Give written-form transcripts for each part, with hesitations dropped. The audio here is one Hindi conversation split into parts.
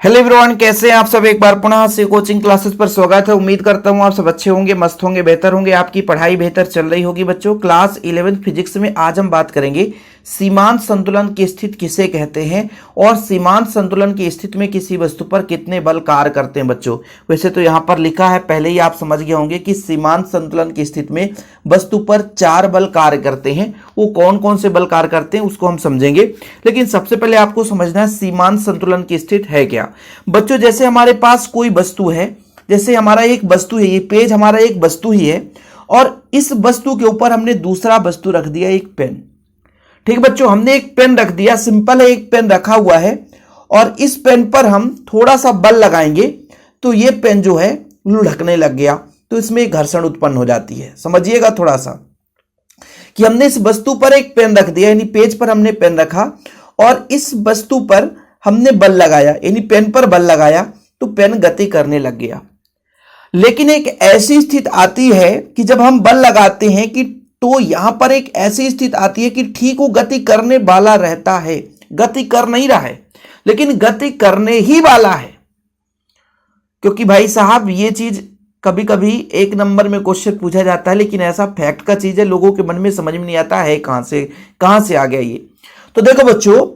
हेलो एवरीवन, कैसे हैं आप सब। एक बार पुनः से कोचिंग क्लासेस पर स्वागत है। उम्मीद करता हूं आप सब अच्छे होंगे, मस्त होंगे, बेहतर होंगे, आपकी पढ़ाई बेहतर चल रही होगी। बच्चों, क्लास 11th फिजिक्स में आज हम बात करेंगे सीमांत संतुलन की स्थिति किसे कहते हैं और सीमांत संतुलन की स्थिति में किसी वस्तु पर कितने बल कार्य करते हैं। बच्चों, वैसे तो यहाँ पर लिखा है, पहले ही आप समझ गए होंगे कि सीमांत संतुलन की स्थिति में वस्तु पर 4 बल कार्य करते हैं। वो कौन कौन से बल कार्य करते हैं उसको हम समझेंगे, लेकिन सबसे पहले आपको समझना है सीमांत संतुलन की स्थिति है क्या। बच्चों, जैसे हमारे पास कोई वस्तु है, जैसे हमारा एक वस्तु है, ये पेज हमारा एक वस्तु ही है और इस वस्तु के ऊपर हमने दूसरा वस्तु रख दिया, एक पेन। ठीक बच्चों, हमने एक पेन रख दिया, सिंपल है, एक पेन रखा हुआ है और इस पेन पर हम थोड़ा सा बल लगाएंगे तो ये पेन जो है लुढ़कने लग गया, तो इसमें घर्षण उत्पन्न हो जाती है। समझिएगा थोड़ा सा कि हमने इस वस्तु पर एक पेन रख दिया, यानी पेज पर हमने पेन रखा और इस वस्तु पर हमने बल लगाया, यानी पेन पर बल लगाया तो पेन गति करने लग गया। लेकिन एक ऐसी स्थिति आती है कि जब हम बल लगाते हैं कि तो यहां पर एक ऐसी स्थिति आती है कि ठीक वो गति करने वाला रहता है, गति कर नहीं रहा है लेकिन गति करने ही वाला है। क्योंकि भाई साहब, ये चीज कभी कभी 1 नंबर में क्वेश्चन पूछा जाता है, लेकिन ऐसा फैक्ट का चीज है, लोगों के मन में समझ में नहीं आता है कहां से आ गया ये। तो देखो बच्चों,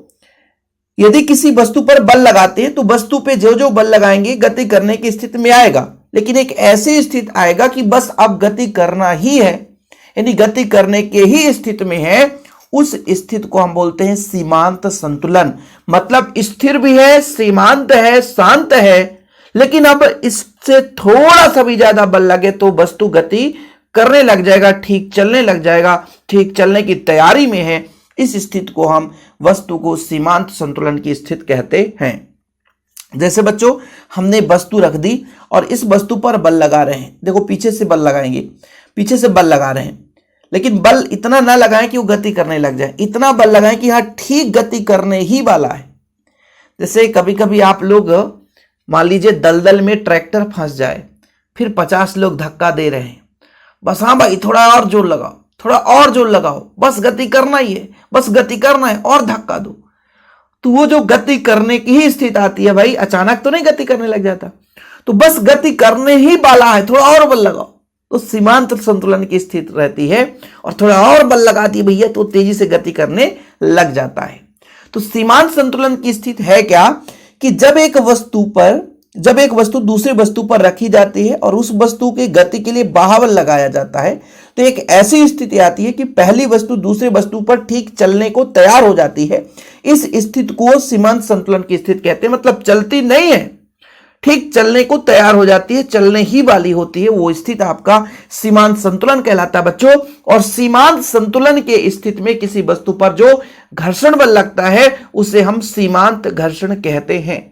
यदि किसी वस्तु पर बल लगाते हैं तो वस्तु पे जो जो बल लगाएंगे गति करने की स्थिति में आएगा, लेकिन एक ऐसी स्थिति आएगा कि बस अब गति करना ही है, यानी गति करने के ही स्थिति में है। उस स्थिति को हम बोलते हैं सीमांत संतुलन। मतलब स्थिर भी है, सीमांत है, शांत है, लेकिन अब इससे थोड़ा सा भी ज्यादा बल लगे तो वस्तु गति करने लग जाएगा, ठीक चलने लग जाएगा, ठीक चलने की तैयारी में है। इस स्थिति को हम वस्तु को सीमांत संतुलन की स्थिति कहते हैं। जैसे बच्चों, हमने वस्तु रख दी और इस वस्तु पर बल लगा रहे हैं। देखो, पीछे से बल लगाएंगे, पीछे से बल लगा रहे हैं, लेकिन बल इतना ना लगाएं कि वो गति करने लग जाए, इतना बल लगाएं कि हाँ ठीक गति करने ही वाला है। जैसे कभी कभी आप लोग मान लीजिए दलदल में ट्रैक्टर फंस जाए, फिर 50 लोग धक्का दे रहे हैं, बस हाँ भाई थोड़ा और जोर लगाओ, थोड़ा और जोर लगाओ, बस गति करना ही है, बस गति करना है और धक्का दो, तो वो जो गति करने की ही स्थिति आती है भाई, अचानक तो नहीं गति करने लग जाता, तो बस गति करने ही वाला है, थोड़ा और बल लगाओ, तो सीमांत संतुलन की स्थिति रहती है। और थोड़ा और बल लगा दिए भैया तो तेजी से गति करने लग जाता है। तो सीमांत संतुलन की स्थिति है क्या कि जब एक वस्तु दूसरी वस्तु पर रखी जाती है और उस वस्तु की गति के लिए बाहुबल लगाया जाता है, तो एक ऐसी स्थिति आती है कि पहली वस्तु दूसरी वस्तु पर ठीक चलने को तैयार हो जाती है। इस स्थिति को सीमांत संतुलन की स्थिति कहते हैं। मतलब चलती नहीं है, ठीक चलने को तैयार हो जाती है, चलने ही वाली होती है, वो स्थिति आपका सीमांत संतुलन कहलाता है बच्चों। और सीमांत संतुलन के स्थिति में किसी वस्तु पर जो घर्षण बल लगता है उसे हम सीमांत घर्षण कहते हैं।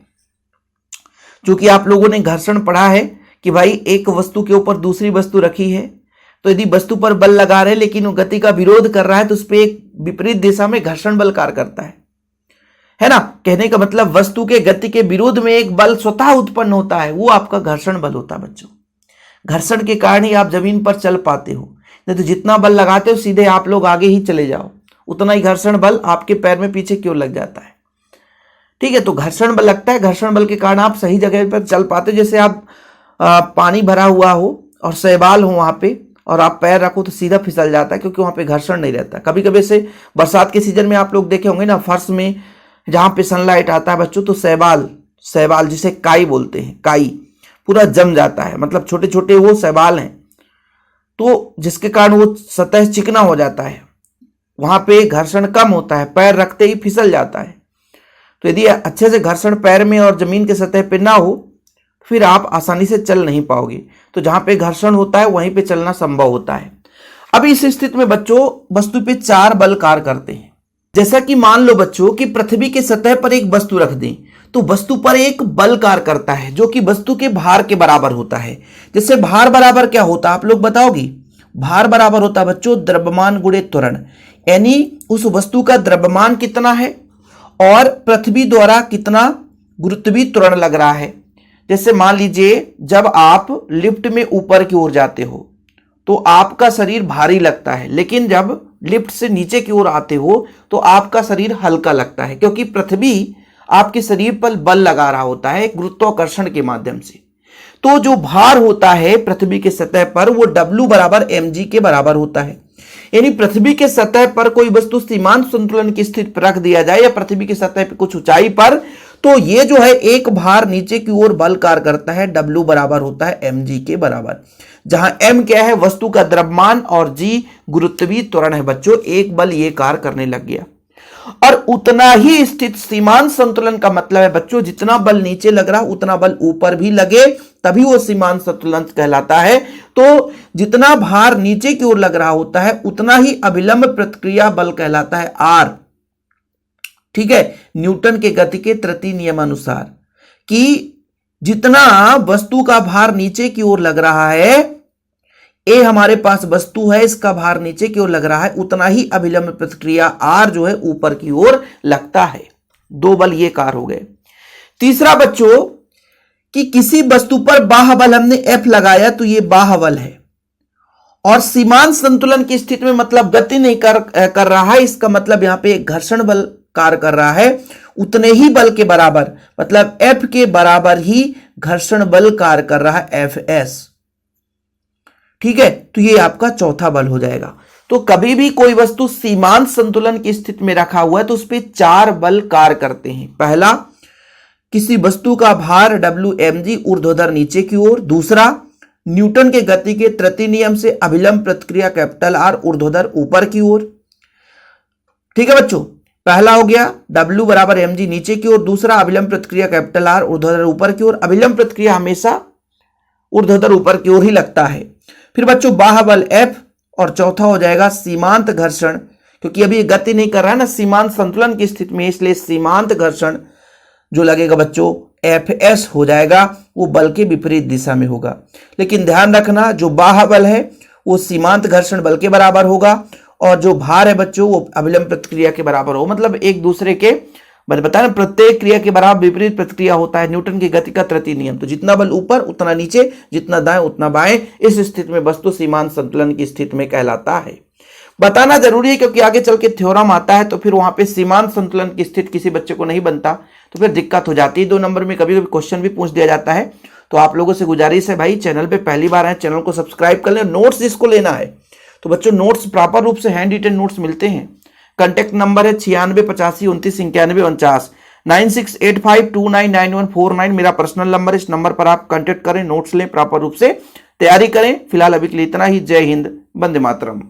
चूंकि आप लोगों ने घर्षण पढ़ा है कि भाई एक वस्तु के ऊपर दूसरी वस्तु रखी है, तो यदि वस्तु पर बल लगा रहे लेकिन वो गति का विरोध कर रहा है तो उस पर एक विपरीत दिशा में घर्षण बल कार्य करता है ना। कहने का मतलब वस्तु के गति के विरोध में एक बल स्वतः उत्पन्न होता है, वो आपका घर्षण बल होता है बच्चों। घर्षण के कारण ही आप जमीन पर चल पाते हो, नहीं तो जितना बल लगाते हो सीधे आप लोग आगे ही चले जाओ, उतना ही घर्षण बल आपके पैर में पीछे क्यों लग जाता है। ठीक है, तो घर्षण बल लगता है, घर्षण बल के कारण आप सही जगह पर चल पाते हो। जैसे आप पानी भरा हुआ हो और शैवाल हो वहां पे और आप पैर रखो तो सीधा फिसल जाता है, क्योंकि वहां पे घर्षण नहीं रहता। कभी कभी से बरसात के सीजन में आप लोग देखे होंगे ना, फर्श में जहां पे सनलाइट आता है बच्चों, तो शैवाल जिसे काई बोलते हैं, काई पूरा जम जाता है। मतलब छोटे छोटे वो शैवाल हैं, तो जिसके कारण वो सतह चिकना हो जाता है, वहां पे घर्षण कम होता है, पैर रखते ही फिसल जाता है। तो यदि अच्छे से घर्षण पैर में और जमीन के सतह पे ना हो फिर आप आसानी से चल नहीं पाओगे। तो जहां पे घर्षण होता है वहीं पे चलना संभव होता है। अब इस स्थिति में बच्चों वस्तु पे 4 बल कार्य करते हैं। जैसा कि मान लो बच्चों कि पृथ्वी के सतह पर एक वस्तु रख दें तो वस्तु पर एक बल कार्य करता है जो कि वस्तु के भार के बराबर होता है। जैसे भार बराबर क्या होता है आप लोग बताओगी? भार बराबर होता है बच्चों द्रव्यमान गुणे त्वरण, यानी उस वस्तु का द्रव्यमान कितना है और पृथ्वी द्वारा कितना गुरुत्वीय त्वरण लग रहा है। जैसे मान लीजिए जब आप लिफ्ट में ऊपर की ओर जाते हो तो आपका शरीर भारी लगता है, लेकिन जब लिफ्ट से नीचे की ओर आते हो तो आपका शरीर हल्का लगता है, क्योंकि पृथ्वी आपके शरीर पर बल लगा रहा होता है गुरुत्वाकर्षण के माध्यम से। तो जो भार होता है पृथ्वी के सतह पर वो W बराबर mg के बराबर होता है। यानी पृथ्वी के सतह पर कोई वस्तु सीमांत संतुलन की स्थिति पर रख दिया जाए या पृथ्वी की सतह पर कुछ ऊंचाई पर, तो ये जो है एक भार नीचे की ओर बल कार्य करता है, W बराबर होता है mg के बराबर, जहां m क्या है वस्तु का द्रव्यमान और g गुरुत्वीय त्वरण है बच्चों। एक बल ये कार्य करने लग गया और उतना ही स्थित सीमांत संतुलन का मतलब है बच्चों जितना बल नीचे लग रहा उतना बल ऊपर भी लगे, तभी वो सीमांत संतुलन कहलाता है। तो जितना भार नीचे की ओर लग रहा होता है उतना ही अभिलंब प्रतिक्रिया बल कहलाता है R। ठीक है, न्यूटन के गति के तृतीय नियम अनुसार कि जितना वस्तु का भार नीचे की ओर लग रहा है, ए हमारे पास वस्तु है, इसका भार नीचे की ओर लग रहा है, उतना ही अभिलंब प्रतिक्रिया R जो है ऊपर की ओर लगता है। दो बल ये कार्य हो गए। तीसरा बच्चों कि किसी वस्तु पर बाह्य बल हमने F लगाया तो ये बाह्य बल है और सीमांत संतुलन की स्थिति में मतलब गति नहीं कर रहा है, इसका मतलब यहां पे घर्षण बल कार्य कर रहा है। उतने ही बल के बराबर मतलब F के बराबर ही घर्षण बल कार्य कर रहा है Fs। ठीक है, तो ये आपका चौथा बल हो जाएगा। तो कभी भी कोई वस्तु सीमांत संतुलन की स्थिति में रखा हुआ है तो उस पर 4 बल कार्य करते हैं। पहला, किसी वस्तु का भार Wmg ऊर्ध्वाधर नीचे की ओर। दूसरा, न्यूटन के गति के तृतीय नियम से अभिलंब प्रतिक्रिया कैपिटल R ऊर्ध्वाधर ऊपर की ओर। ठीक है बच्चों, पहला हो गया W बराबर mg नीचे की ओर। दूसरा, अभिलंब प्रतिक्रिया कैपिटल R ऊर्ध्वाधर ऊपर की ओर। अभिलंब प्रतिक्रिया हमेशा ऊर्ध्वाधर ऊपर की ओर ही लगता है। फिर बच्चों बाह्य बल F और चौथा हो जाएगा सीमांत घर्षण, क्योंकि अभी गति नहीं कर रहा है ना सीमांत संतुलन की स्थिति में, इसलिए सीमांत घर्षण जो लगेगा बच्चों Fs हो जाएगा, वो बल के विपरीत दिशा में होगा। लेकिन ध्यान रखना जो बाह्य बल है वो सीमांत घर्षण बल के बराबर होगा और जो भार है बच्चों वो अभिलंब प्रतिक्रिया के बराबर हो, मतलब एक दूसरे के मैंने बताया ना प्रत्येक क्रिया के बराबर विपरीत प्रतिक्रिया होता है। न्यूटन की गति का तृतीय नियम, तो जितना बल ऊपर उतना नीचे, जितना दाएं उतना बाएं। इस स्थिति में वस्तु सीमांत संतुलन की स्थिति में कहलाता है। बताना जरूरी है क्योंकि आगे चल के थ्योरम आता है तो फिर वहां पे सीमांत संतुलन की स्थिति किसी बच्चे को नहीं बनता तो फिर दिक्कत हो जाती है। 2 नंबर में कभी कभी क्वेश्चन भी पूछ दिया जाता है। तो आप लोगों से गुजारिश है भाई, चैनल पे पहली बार है चैनल को सब्सक्राइब कर लें। नोट्स जिसको लेना है तो बच्चों नोट्स प्रॉपर रूप से हैंड रिटन नोट्स मिलते हैं। कॉन्टैक्ट नंबर है 9685299149 9685299149 मेरा पर्सनल नंबर है। इस नंबर पर आप कांटेक्ट करें, नोट्स लें, प्रॉपर रूप से तैयारी करें। फिलहाल अभी के लिए इतना ही। जय हिंद, वंदे मातरम।